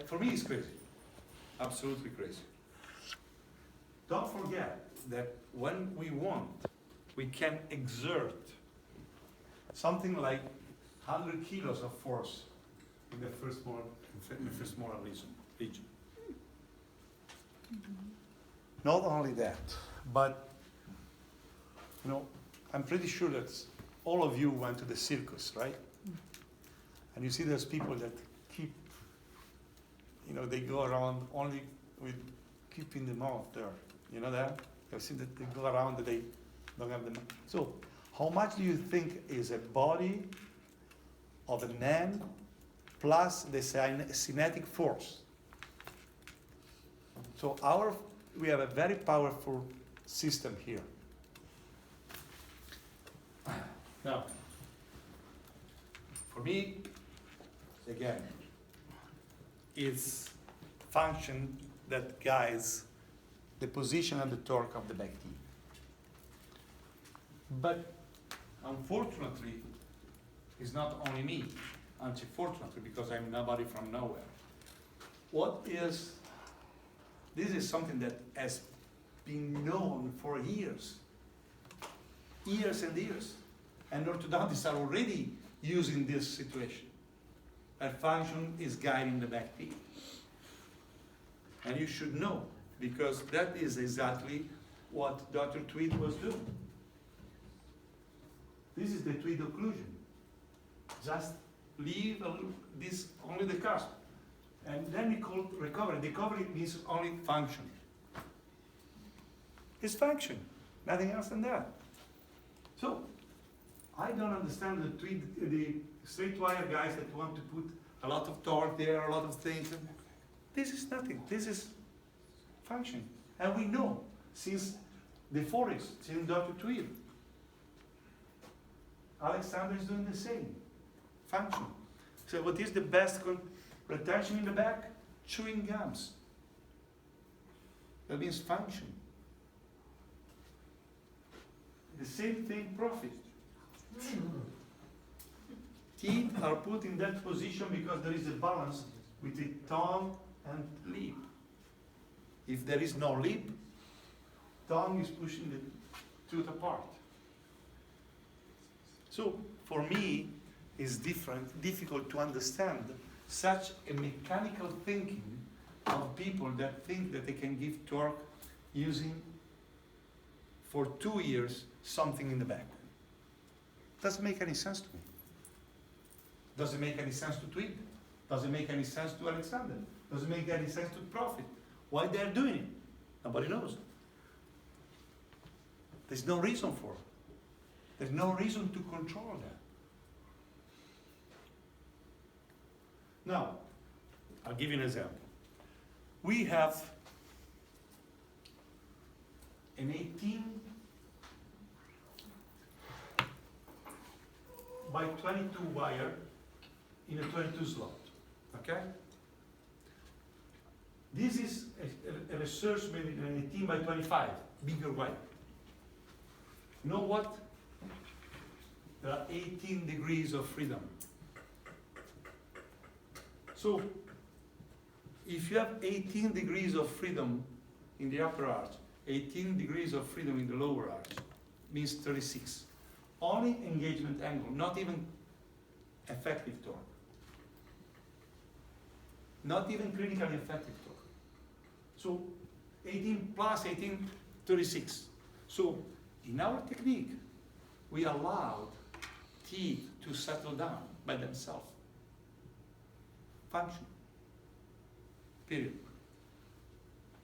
For me, it's crazy. Absolutely crazy. Don't forget that when we want, we can exert something like 100 kilos of force in the first molar region. Not only that, but I'm pretty sure that all of you went to the circus, right? And you see those people that keep, they go around only with keeping the mouth there. You know that? You've seen that they go around, they don't have the mouth. So, how much do you think is a body of a man plus the kinetic force? So we have a very powerful system here. Now, for me, again, it's function that guides the position and the torque of the back teeth. But unfortunately, it's not only me. Unfortunately, because I'm nobody from nowhere. This is something that has been known for years and years. And orthodontists are already using this situation. That function is guiding the back teeth. And you should know, because that is exactly what Dr. Tweed was doing. This is the Tweed occlusion. Just leave this only the cusp. And then we call it recovery. Recovery means only function. It's function, nothing else than that. So, I don't understand the straight wire guys that want to put a lot of torque there, a lot of things. This is nothing. This is function. And we know since the 40s, since Dr. Tweed. Alexander is doing the same. Function. So what is the best retention in the back? Chewing gums. That means function. The same thing, profit. Teeth are put in that position because there is a balance between tongue and lip. If there is no lip, tongue is pushing the tooth apart. So for me, it's difficult to understand such a mechanical thinking of people that think that they can give torque using, for 2 years, something in the back. Doesn't make any sense to me. Doesn't make any sense to Tweed. Doesn't make any sense to Alexander. Doesn't make any sense to Profit. Why they're doing it? Nobody knows. There's no reason for it. There's no reason to control that. Now, I'll give you an example. We have an 18 by 22 wire in a 22 slot, okay? This is a research made in an 18 by 25, bigger wire. You know what? There are 18 degrees of freedom. So, if you have 18 degrees of freedom in the upper arch, 18 degrees of freedom in the lower arch, means 36. Only engagement angle, not even effective torque. Not even clinically effective torque. So 18 plus 18, 36. So in our technique, we allowed teeth to settle down by themselves. Function. Period.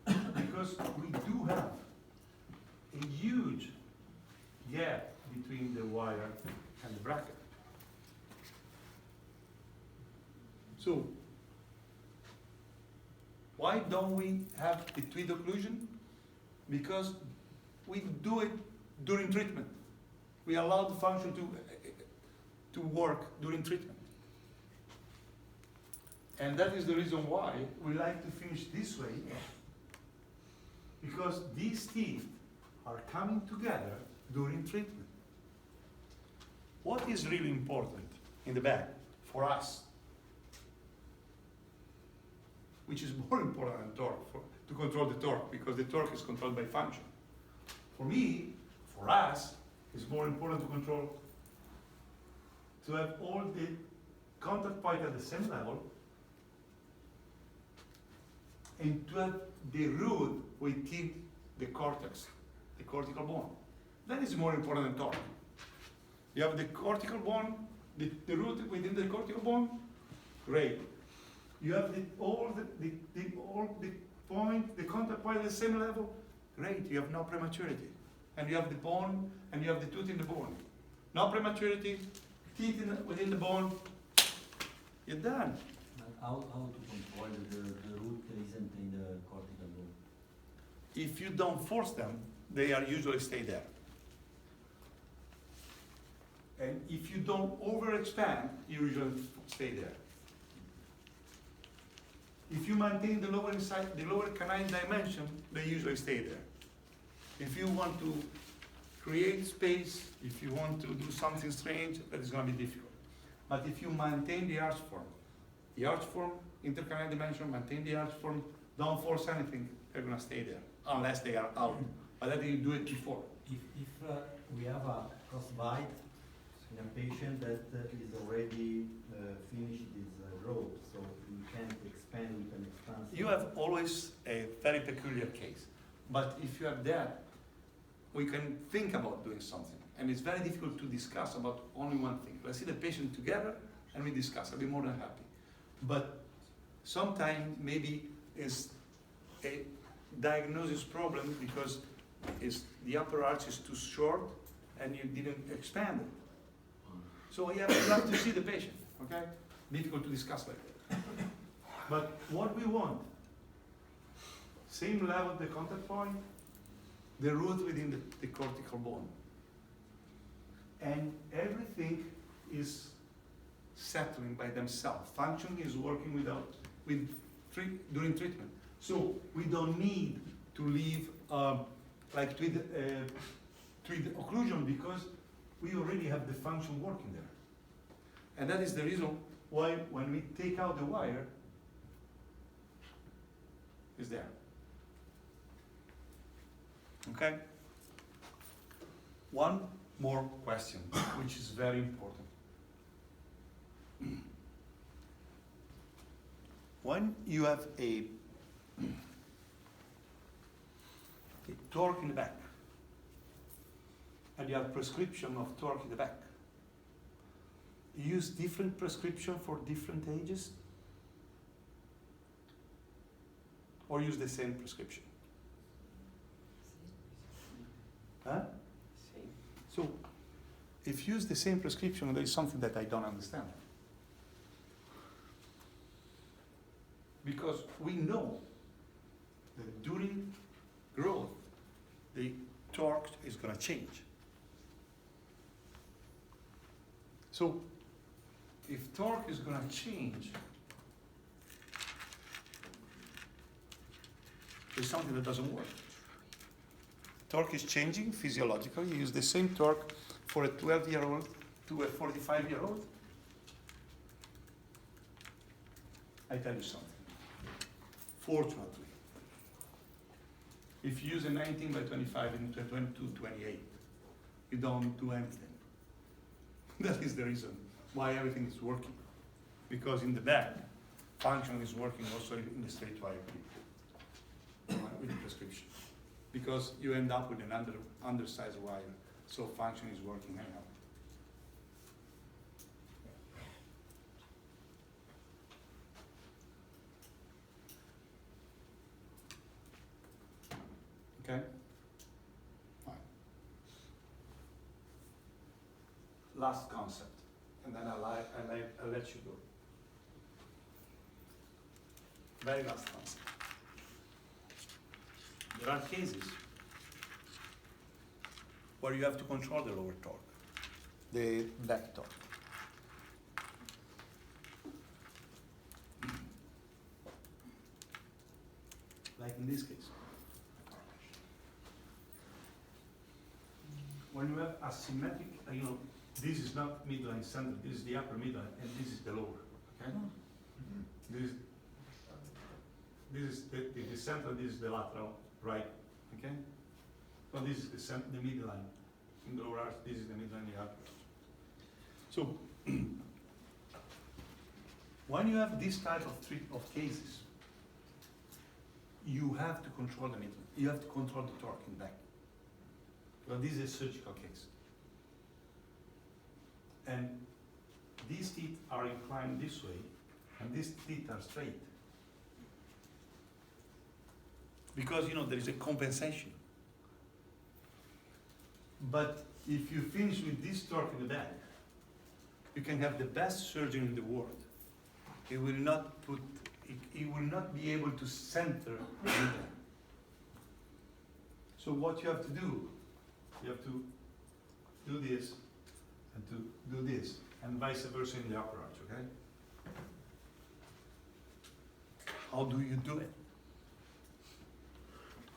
Because we do have a huge gap between the wire and the bracket. So, why don't we have the Tweed occlusion? Because we do it during treatment. We allow the function to work during treatment. And that is the reason why we like to finish this way, because these teeth are coming together during treatment. What is really important in the back for us which is more important than torque, to control the torque, because the torque is controlled by function. For me, for us, it's more important to control, to have all the contact points at the same level, and to have the root within the cortex, the cortical bone. That is more important than torque. You have the cortical bone, the root within the cortical bone, great. You have all the point, the contact point at the same level, great. You have no prematurity, and you have the bone, and you have the tooth in the bone. No prematurity, teeth within the bone. You're done. How to control the root isn't in the cortical bone? If you don't force them, they are usually stay there. And if you don't overexpand, you usually stay there. If you maintain the lower canine dimension, they usually stay there. If you want to create space, if you want to do something strange, that is going to be difficult. But if you maintain the arch form, intercanine dimension, maintain the arch form, don't force anything, they're going to stay there, unless they are out. But then you do it before. If we have a crossbite in a patient that is already finished his growth, so we can't expand, we can expand. You have always a very peculiar case. But if you have that, we can think about doing something. And it's very difficult to discuss about only one thing. Let's see the patient together and we discuss. I'll be more than happy. But sometimes maybe it's a diagnosis problem because the upper arch is too short and you didn't expand it. So you have to see the patient, okay? Difficult to discuss like that. But what we want, same level the contact point, the root within the cortical bone. And everything is settling by themselves. Function is working during treatment. So we don't need to leave like tweed occlusion because we already have the function working there. And that is the reason why when we take out the wire, it's there. Okay? One more question, which is very important. When you have a torque in the back, and you have prescription of torque in the back, you use different prescription for different ages? Or use the same prescription? Huh? Same. So, if you use the same prescription, there is something that I don't understand. Because we know that during growth, the torque is going to change. So, if torque is going to change, there's something that doesn't work. Torque is changing physiologically. You use the same torque for a 12-year-old to a 45-year-old. I tell you something. Fortunately, if you use a 19 by 25 into a 22, 28, you don't do anything. That is the reason why everything is working. Because in the back, function is working also in the straight wire people with the prescription. Because you end up with an undersized wire, so function is working anyhow. Okay? Fine. Last concept, and then I'll let you go. Very last concept. There are cases where you have to control the lower torque, the back torque. Like in this case. When you have asymmetric, this is not midline center, this is the upper midline, and this is the lower, okay? This is this is the central, this is the lateral right, okay? So this is the midline. In the lower arch, this is the midline, the upper arch. So, when you have this type of cases, you have to control the midline. You have to control the torque in back. Well, this is a surgical case. And these teeth are inclined this way, and these teeth are straight. Because, you know, there is a compensation. But if you finish with this torque in the back, you can have the best surgeon in the world. He will not be able to center the midline. So what you have to do, you have to do this and to do this, and vice versa in the upper arch, okay? How do you do it?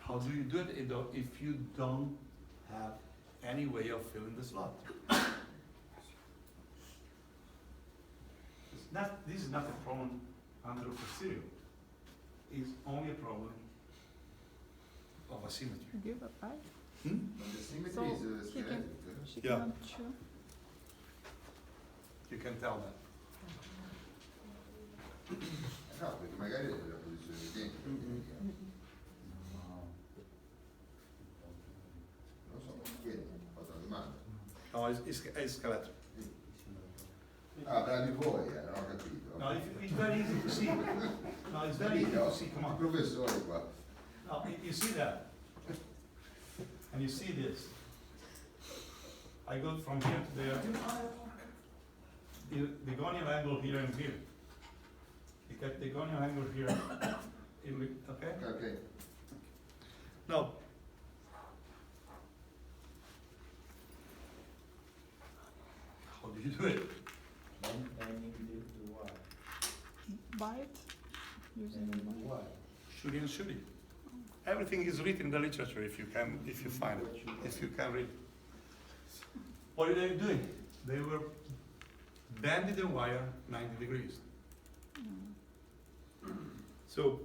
How do you do it if you don't have any way of filling the slot? This is not a problem anteroposterior. It's only a problem of asymmetry. Give a pipe. Hmm? But the symmetry So is he can- skeletal. She Yeah. cannot chew. You can tell that. No, perché magari è la posizione di dentro. Non so, chiedo, ho fatto una domanda. No, it's skeletal. Ah, bravi voi, non ho capito. No, it's very easy to see. No, it's very easy to see. Come Il on. professore qua. No, you see that, and you see this. I go from here to there. The gonial angle here and here. You get the gonial angle here. Okay? Ok. Now, how do you do it? Bending the wire. Bite. Using the Bending the bite. wire. Shooting and shooting. Everything is written in the literature if you find it, if you can read. What are they doing? They were bending the wire 90 degrees. So,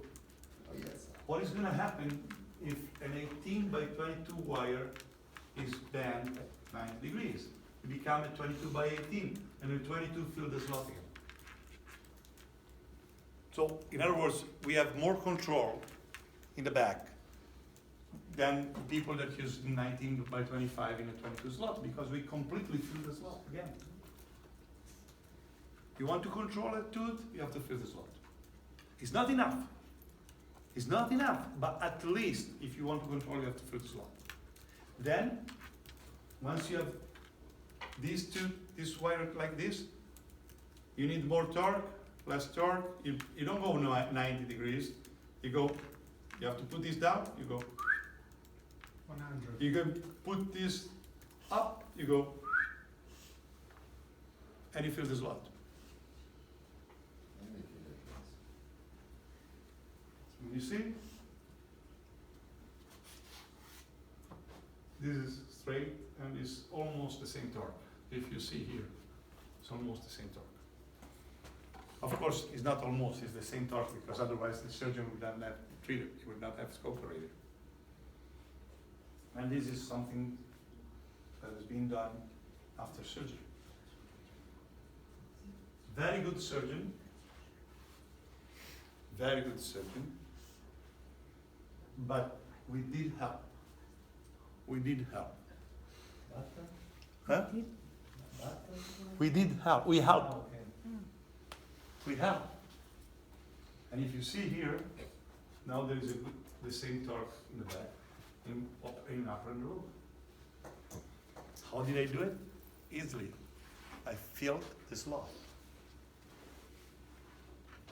Oh, yes. what is going to happen if an 18 by 22 wire is bent 90 degrees? It becomes a 22 by 18, and the 22 fill the slot again. So, in other words, we have more control in the back than people that use 19 by 25 in a 22 slot, because we completely fill the slot again. You want to control a tooth, you have to fill the slot. It's not enough. It's not enough, but at least if you want to control, you have to fill the slot. Then, once you have these two, this wire like this, you need more torque, less torque. You don't go 90 degrees. You have to put this down, you go 100. You can put this up, you go, and you fill the slot. Let me feel it. You see? This is straight and it's almost the same torque. If you see here, it's almost the same torque. Of course, it's not almost, it's the same torque because otherwise the surgeon would not have treated, he would not have scope operated. And this is something that is being done after surgery. Very good surgeon. Very good surgeon. But we did help. We did help. Butter? Huh? Butter? We did help. We helped. Ah, okay. We helped. And if you see here, now there is the same torque in the back, in upper and lower. How did I do it? Easily. I filled the slot.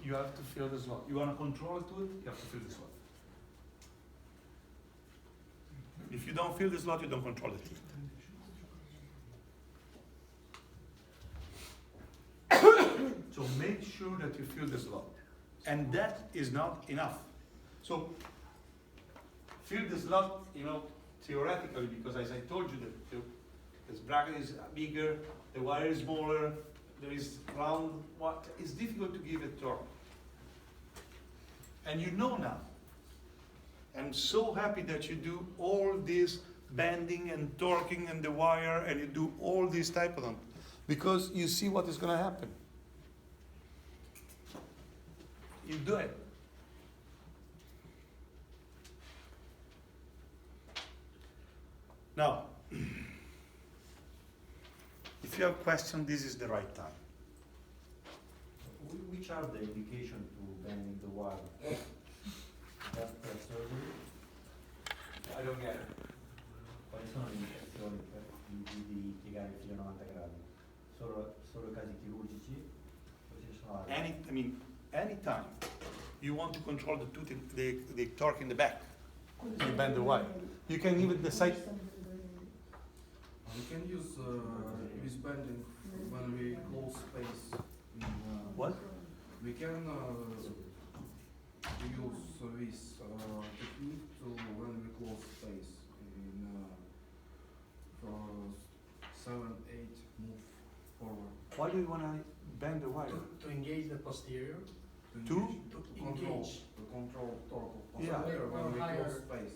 You have to fill the slot. You want to control it to it, you have to fill the slot. If you don't fill the slot, you don't control it. So make sure that you fill the slot. And that is not enough. So fill the slot, theoretically, because as I told you, this bracket is bigger, the wire is smaller, there is round, it's difficult to give a torque. And you know now. I'm so happy that you do all this bending and torquing and the wire and you do all these type of them. Because you see what is going to happen. You do it. Now, if you have questions, this is the right time. Which are the indication to bending the wire? Just surgery? I don't get it. Quali sono le indicazioni per di piegare il filo a 90 gradi? Solo casi chirurgici? O ci sono altri? Anytime you want to control the tooth, the torque in the back, you bend the wire. You can even decide. We can use this bending when we close space. What? We can use this technique to when we close space in for 7, 8 move forward. Why do you want to bend the wire? To engage the posterior. To? control Engage. to control torque of Yeah. posterior when we Higher. close space.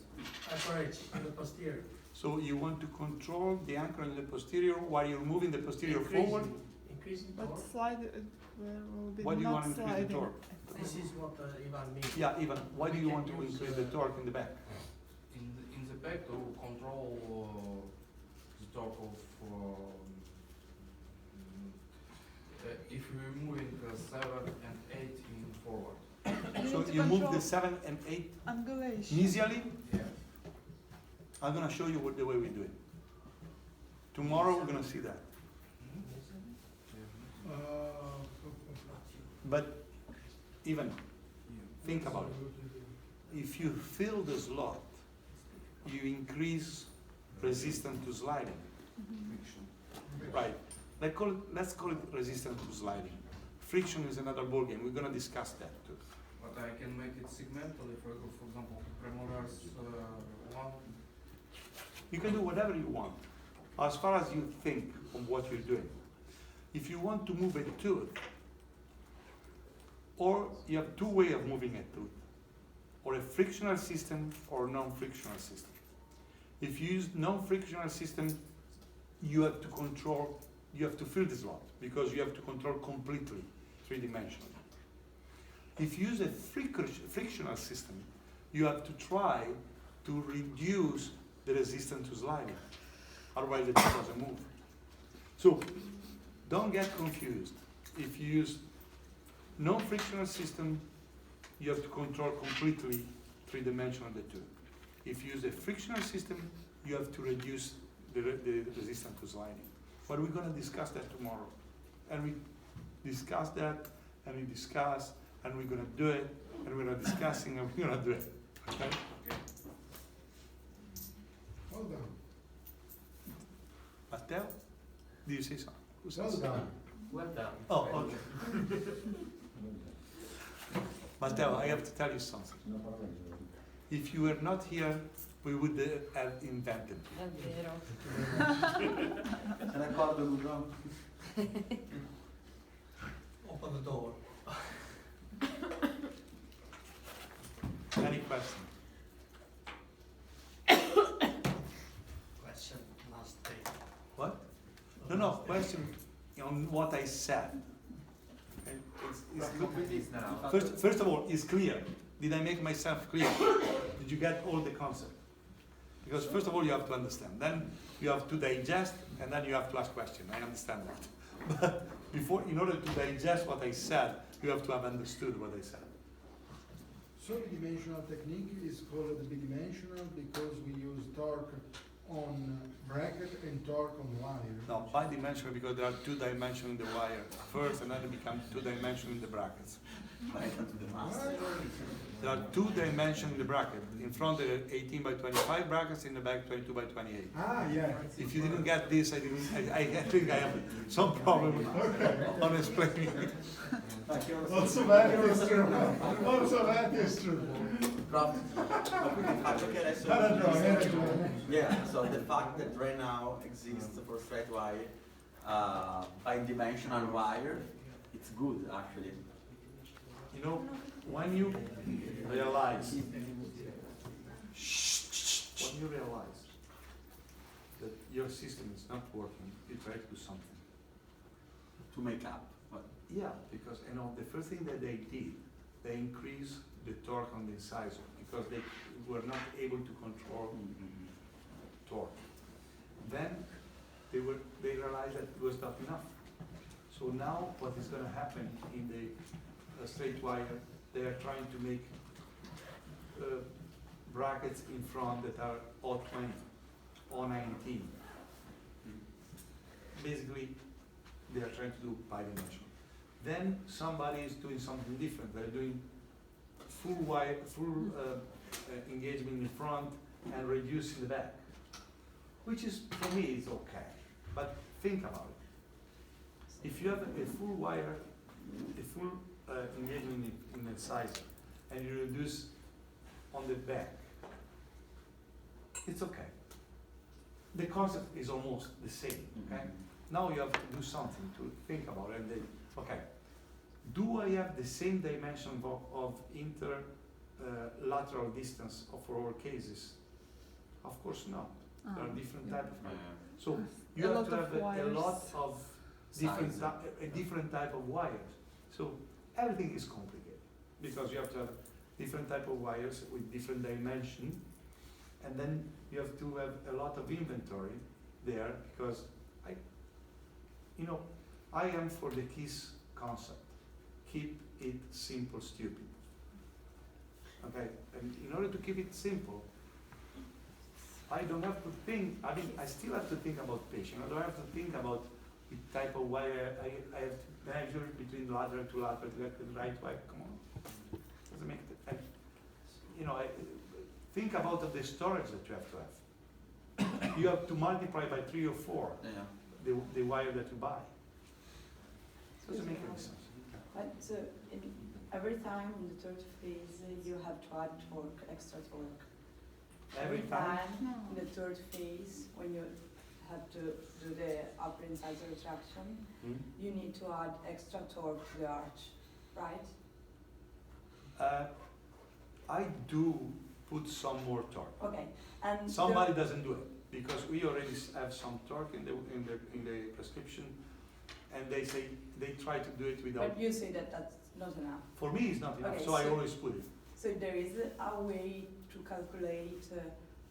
Approach in the posterior. So you want to control the anchor in the posterior while you're moving the posterior forward? Increasing But torque. slide it where will be Why do you not want to increase the sliding. torque? This is what Ivan means. Yeah, Ivan, why do you want to We can use, increase the torque in the back? In the back to control the torque of if we're moving 7 and 8 in forward. You So need to you move control the 7 and 8 angulation. mesially? Yeah. I'm going to show you the way we do it. Tomorrow we're going to see that. But even think about it. If you fill the slot, you increase resistance to sliding. Right. Let's call it resistance to sliding. Friction is another ballgame. We're going to discuss that too. But I can make it segmentally, for example, premolars 1. You can do whatever you want, as far as you think of what you're doing. If you want to move a tooth, or you have two ways of moving a tooth, or a frictional system or non-frictional system. If you use non-frictional system, you have to control, you have to fill the slot, because you have to control completely, three-dimensionally. If you use a frictional system, you have to try to reduce the resistance to sliding. Otherwise, the tooth doesn't move. So, don't get confused. If you use non-frictional system, you have to control completely three-dimensional the tooth. If you use a frictional system, you have to reduce the resistance to sliding. But we're going to discuss that tomorrow. And we discuss that, and we discuss, and we're going to do it, and we're not discussing, and we're going to do it. Okay? Well done. Matteo, do you say something? Who says Well something? done. Well done. Oh, okay. Matteo, I have to tell you something. If you were not here, we would have invented. È vero. Sei d'accordo, Luca? Open the door. Any question? Question last day. What? No, question on what I said. Okay? Look with this now. First of all, it's clear. Did I make myself clear? Did you get all the concept? Because first of all, you have to understand. Then you have to digest, and then you have to ask questions. I understand that. But before, in order to digest what I said, you have to have understood what I said. Bidimensional technique is called bidimensional because we use torque on bracket and torque on wire. No, bidimensional because there are two dimensions in the wire first, and then it becomes two dimensions in the brackets. There are two dimensions in the bracket. In front there are 18 by 25 brackets, in the back 22 by 28. Ah, yeah. If you didn't get this, I think I have some problem on explaining it. Also that is true. Also that is true. Prof, faccio che adesso Hai ragione. yeah, so the fact that right now exists for straight wire bidimensional wire, it's good actually. You know, when you realize, when you realize that your system is not working, you try to do something. To make up. But Yeah, because you know the first thing that they did, they increased the torque on the incisor because they were not able to control torque. Then they realized that it was not enough. So now what is going to happen in the straight wire? They are trying to make brackets in front that are O20, O19. Basically, they are trying to do bidimensional. Then somebody is doing something different. They're doing full wire, full engagement in front and reducing the back, which is for me is okay. But think about it. If you have a full wire, a full engagement in the incisor, and you reduce on the back, it's okay. The concept is almost the same. Okay. Now you have to do something to think about it. And then, okay, do I have the same dimension of lateral distance for all cases? Of course not. There are different type of So you A have to lot have of a wires. lot of different Size. a different type of wires. So everything is complicated because you have to have different type of wires with different dimension, and then you have to have a lot of inventory there because I am for the KISS concept. Keep it simple, stupid. Okay, and in order to keep it simple, I don't have to think, I still have to think about patient. I don't have to think about the type of wire I have to measure between lateral to lateral to get the right wire. Come on. Doesn't make it. Think about the storage that you have to have. You have to multiply by 3 or 4 the wire that you buy. Doesn't make any sense. But every time in the third phase, you have to add torque, extra torque. Every time. in the third phase, when you have to do the upper incisor retraction, you need to add extra torque to the arch, right? I do put some more torque. Okay, and Somebody doesn't do it because we already have some torque in the prescription, and they say they try to do it without. But you say that that's not enough. For me, it's not enough, Okay, so I so- always put it. So there is a way to calculate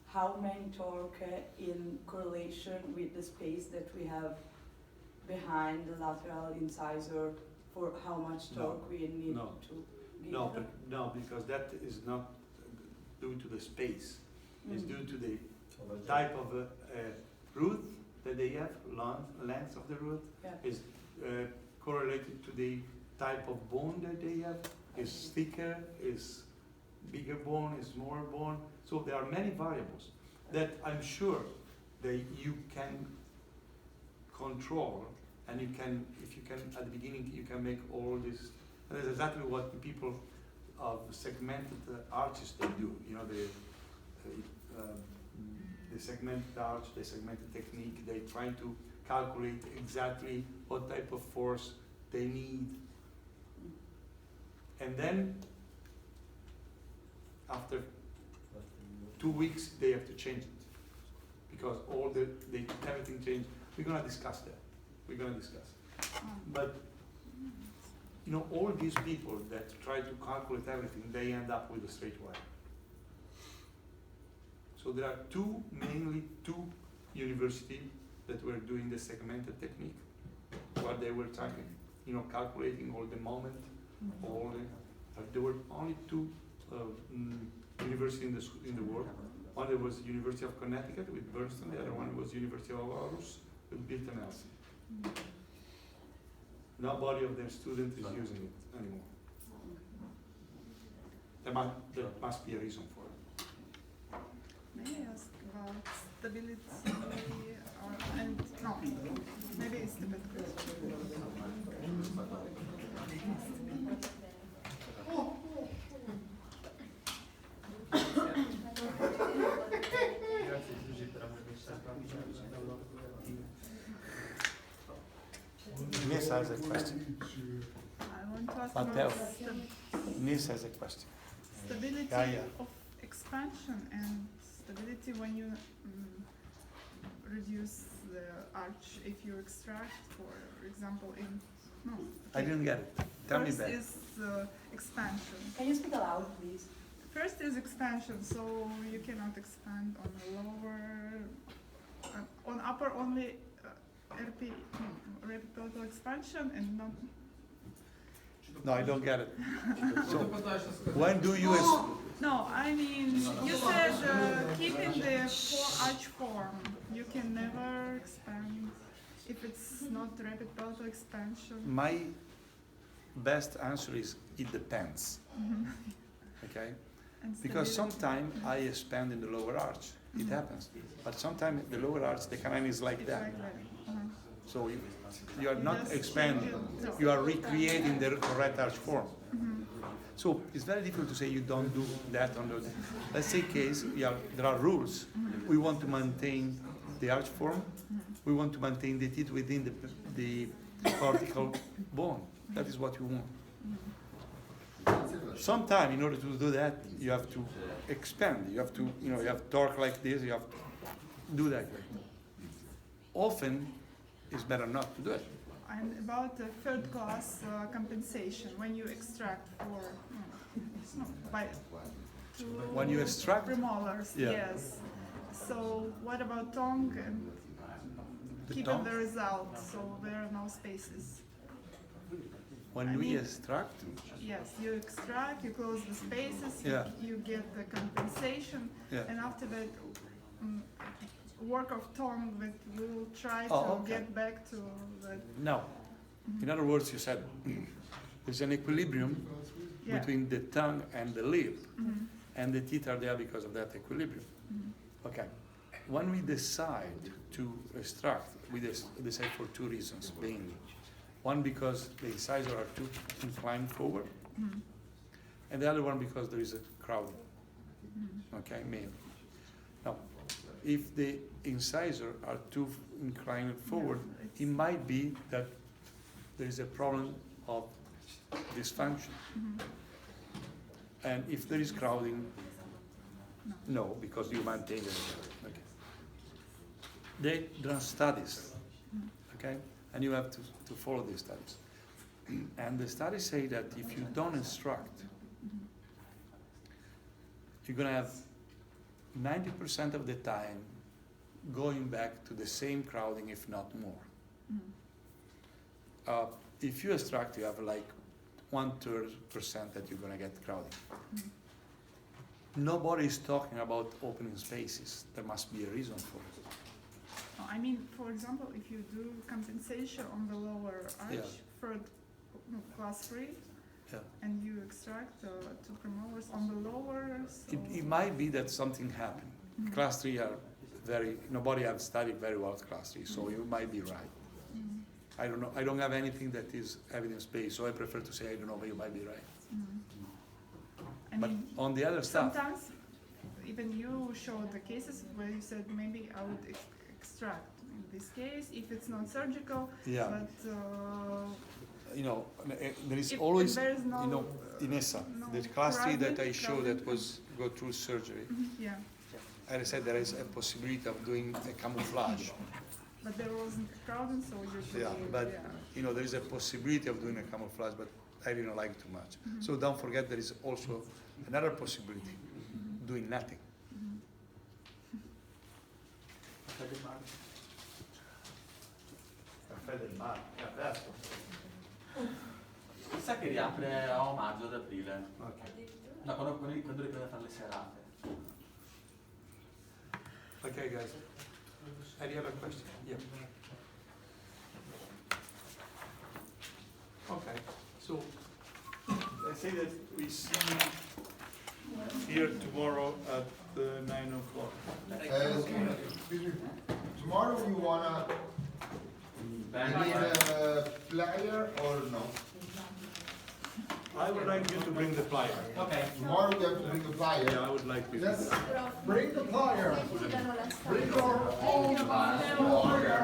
how many torque in correlation with the space that we have behind the lateral incisor for how much No, torque we need no. to give. No, because that is not due to the space. It's Mm. due to the type of root that they have, length of the root Yeah. is correlated to the type of bone that they have. Is thicker, is bigger bone, is smaller bone. So there are many variables that I'm sure that you can control, and you can, if you can, at the beginning, you can make all this. And that's exactly what the people of segmented arches they do. You know, the segmented arch, the segmented technique. They try to calculate exactly what type of force they need, and then after 2 weeks they have to change it because everything changed. We're gonna discuss that. But all these people that try to calculate everything, they end up with a straight wire. So there are mainly two universities that were doing the segmented technique, where they were trying, calculating all the moment, there were only two universities in the world. One that was University of Connecticut with Bernstein, the other one was University of Aarhus with Bill Nelson. Nobody of their students is using it anymore. There must be a reason for it. May I ask about stability no, maybe it's the better Grazie Giuseppe per aver Yes, I have a question. I want to ask Matteo. about stability Nis has a question. Stability Yeah. of expansion and stability when you reduce the arch if you extract, for example, in no. I didn't get it. Tell me First back. is expansion. Can you speak aloud, please? First is expansion, so you cannot expand on the lower, on upper only rapid total expansion and not. No, I don't get it. Що ти питаєшся сказати? When do you No, I mean, you said keeping the arch form, you can never expand if it's not rapid total expansion. My best answer is it depends. Okay? And Because stability. sometimes I expand in the lower arch. It happens. But sometimes the lower arch, the canine is like It's that. like that. So you are not Just expanding, change it. you are recreating the correct arch form. So it's very difficult to say you don't do that on the, let's say case, there are rules. We want to maintain the arch form, we want to maintain the teeth within the cortical bone. That is what you want. Sometime in order to do that, you have to expand, you have to, you have torque like this, you have to do that. Often, it's better not to do it. And about the third class compensation, when you extract for, by two When you extract, premolars, Yeah. yes. So what about tongue and the keeping tongue, the result, so there are no spaces? when I we mean- extract, Yes, you extract, you close the spaces, Yeah. you get the compensation, yeah. and after that, work of tongue that will try to Oh, okay. get back to the, Now, in other words, you said there's an equilibrium yeah. between the tongue and the lip, Mhm. and the teeth are there because of that equilibrium. Mhm. Okay. When we decide to extract, we decide for two reasons mainly. One, because the incisors are too inclined forward, Mhm. and the other one because there is a crowding. Mhm. Okay, mainly. Now, if the incisors are too inclined forward, Yeah, it might be that there is a problem of dysfunction. Mhm. And if there is crowding, No. no, because you maintain it. Okay. They run studies, okay? And you have to follow these studies. And the studies say that if you don't instruct, you're gonna have 90% of the time going back to the same crowding, if not more. Mhm. If you extract, you have like 1/3% that you're gonna get crowding. Nobody is talking about opening spaces. There must be a reason for it. No, I mean, for example, if you do compensation on the lower arch, Yeah. third class 3, Yeah. and you extract two premolars on the lower, so. It might be that something happened. Mhm. Class 3 are nobody have studied very well class 3, so you might be right. Mhm. I don't know, I don't have anything that is evidence-based, so I prefer to say I don't know, but you might be right. Mhm. I But mean, on the other stuff, sometimes, even you showed the cases where you said maybe I would extract in this case, if it's not surgical, yeah, but, there is if always, there is no, Inessa, no the class 3 that I crowding, showed that was go through surgery, yeah, I said there is a possibility of doing a camouflage. but there wasn't crowding, so usually, Yeah, but yeah. there is a possibility of doing a camouflage, but I didn't like it too much. Mhm. So don't forget there is also another possibility, doing nothing. Mhm. Caffè del bar, è aperto. Sa che riapre a maggio ad aprile. Ok. No, quando riprende a fare le serate. Okay, guys. Any other question? Yeah. Okay, so I say that we see you here tomorrow at 9 o'clock. Excuse me, tomorrow you wanna, you need a plier or no? I would like you to bring the plier. Ok. Tomorrow we have to bring a Yeah, plier. I would like you to. Let's bring the plier. Bring your own plier.